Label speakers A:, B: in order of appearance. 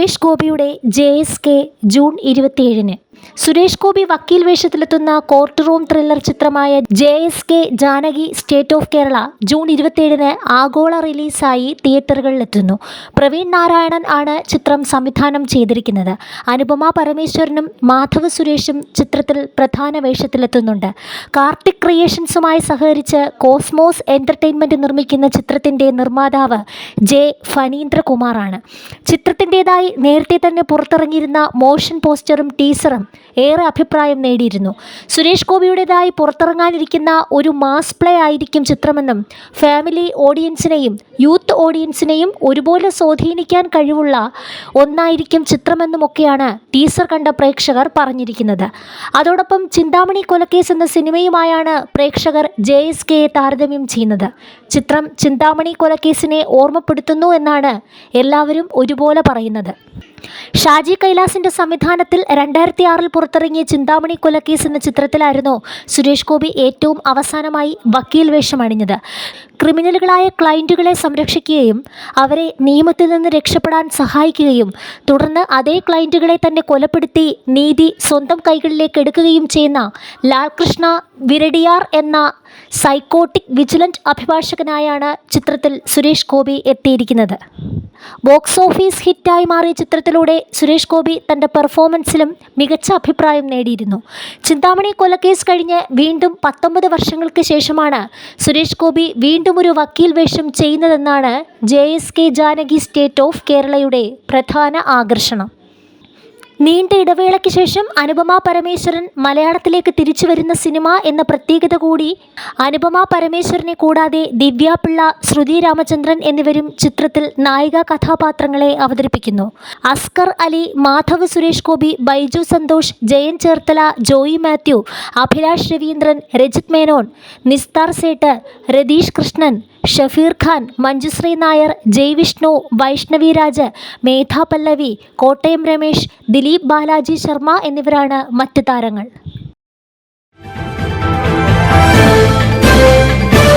A: സുരേഷ് ഗോപിയുടെ JSK June 27-ന്. സുരേഷ് ഗോപി വക്കീൽ വേഷത്തിലെത്തുന്ന കോർട്ട് റൂം ത്രില്ലർ ചിത്രമായ JSK Janaki state of Kerala June 27-ന് ആഗോള റിലീസായി തിയേറ്ററുകളിലെത്തുന്നു. പ്രവീൺ നാരായണൻ ആണ് ചിത്രം സംവിധാനം ചെയ്തിരിക്കുന്നത്. അനുപമ പരമേശ്വരനും മാധവ് സുരേഷും ചിത്രത്തിൽ പ്രധാന വേഷത്തിലെത്തുന്നുണ്ട്. കാർത്തിക് ക്രിയേഷൻസുമായി സഹകരിച്ച് കോസ്മോസ് എൻ്റർടൈൻമെൻറ്റ് നിർമ്മിക്കുന്ന ചിത്രത്തിൻ്റെ നിർമ്മാതാവ് ഫണീന്ദ്രകുമാറാണ്. ചിത്രത്തിൻ്റെതായി നേരത്തെ തന്നെ പുറത്തിറങ്ങിയിരുന്ന മോഷൻ പോസ്റ്ററും ടീസറും ഏറെ അഭിപ്രായം നേടിയിരുന്നു. സുരേഷ് ഗോപിയുടേതായി പുറത്തിറങ്ങാനിരിക്കുന്ന ഒരു മാസ് പ്ലേ ആയിരിക്കും ചിത്രമെന്നും ഫാമിലി ഓഡിയൻസിനെയും യൂത്ത് ഓഡിയൻസിനെയും ഒരുപോലെ സ്വാധീനിക്കാൻ കഴിവുള്ള ഒന്നായിരിക്കും ചിത്രമെന്നുമൊക്കെയാണ് ടീസർ കണ്ട പ്രേക്ഷകർ പറഞ്ഞിരിക്കുന്നത്. അതോടൊപ്പം ചിന്താമണി കൊലക്കേസ് എന്ന സിനിമയുമായാണ് പ്രേക്ഷകർ JSKയെ താരതമ്യം ചെയ്യുന്നത്. ചിത്രം ചിന്താമണി കൊലക്കേസിനെ ഓർമ്മപ്പെടുത്തുന്നു എന്നാണ് എല്ലാവരും ഒരുപോലെ പറയുന്നത്. ഷാജി കൈലാസിൻ്റെ സംവിധാനത്തിൽ 2006-ൽ പുറത്തിറങ്ങിയ ചിന്താമണി കൊലക്കേസ് എന്ന ചിത്രത്തിലായിരുന്നു സുരേഷ് ഗോപി ഏറ്റവും അവസാനമായി വക്കീൽ വേഷം അണിഞ്ഞത്. ക്രിമിനലുകളായ ക്ലയൻറ്റുകളെ സംരക്ഷിക്കുകയും അവരെ നിയമത്തിൽ നിന്ന് രക്ഷപ്പെടാൻ സഹായിക്കുകയും തുടർന്ന് അതേ ക്ലയൻറ്റുകളെ തന്നെ കൊലപ്പെടുത്തി നീതി സ്വന്തം കൈകളിലേക്ക് എടുക്കുകയും ചെയ്യുന്ന ലാൽകൃഷ്ണ വിരടിയാർ എന്ന സൈക്കോട്ടിക് വിജിലൻ്റ് അഭിഭാഷകനായാണ് ചിത്രത്തിൽ സുരേഷ് ഗോപി എത്തിയിരിക്കുന്നത്. ബോക്സ് ഓഫീസ് ഹിറ്റായി മാറിയ ചിത്രത്തിലൂടെ സുരേഷ് ഗോപി തൻ്റെ പെർഫോമൻസിലും മികച്ച അഭിപ്രായം നേടിയിരുന്നു. ചിന്താമണി കൊലക്കേസ് കഴിഞ്ഞ് വീണ്ടും 19 വർഷങ്ങൾക്ക് ശേഷമാണ് സുരേഷ് ഗോപി വീണ്ടും ഒരു വക്കീൽ വേഷം ചെയ്യുന്നതെന്നാണ് JSK ജാനകി സ്റ്റേറ്റ് ഓഫ് കേരളയുടെ പ്രധാന ആകർഷണം. നീണ്ട ഇടവേളയ്ക്ക് ശേഷം അനുപമ പരമേശ്വരൻ മലയാളത്തിലേക്ക് തിരിച്ചു വരുന്ന സിനിമ എന്ന പ്രത്യേകത കൂടി അനുപമ പരമേശ്വരനെ കൂടാതെ ദിവ്യ പിള്ള, ശ്രുതി രാമചന്ദ്രൻ എന്നിവരും ചിത്രത്തിൽ നായിക കഥാപാത്രങ്ങളെ അവതരിപ്പിക്കുന്നു. അസ്കർ അലി, മാധവ് സുരേഷ് ഗോപി, ബൈജു സന്തോഷ്, ജയൻ ചേർത്തല, ജോയി മാത്യു, അഭിലാഷ് രവീന്ദ്രൻ, രജിത് മേനോൻ, നിസ്താർ സേട്ട്, രതീഷ് കൃഷ്ണൻ, ഷഫീർ ഖാൻ, മഞ്ജുശ്രീ നായർ, ജയ് വിഷ്ണു, വൈഷ്ണവി രാജ്, മേധ പല്ലവി, കോട്ടയം രമേശ്, ദിലീപ് ബാലാജി ശർമ്മ എന്നിവരാണ് മറ്റ് താരങ്ങൾ.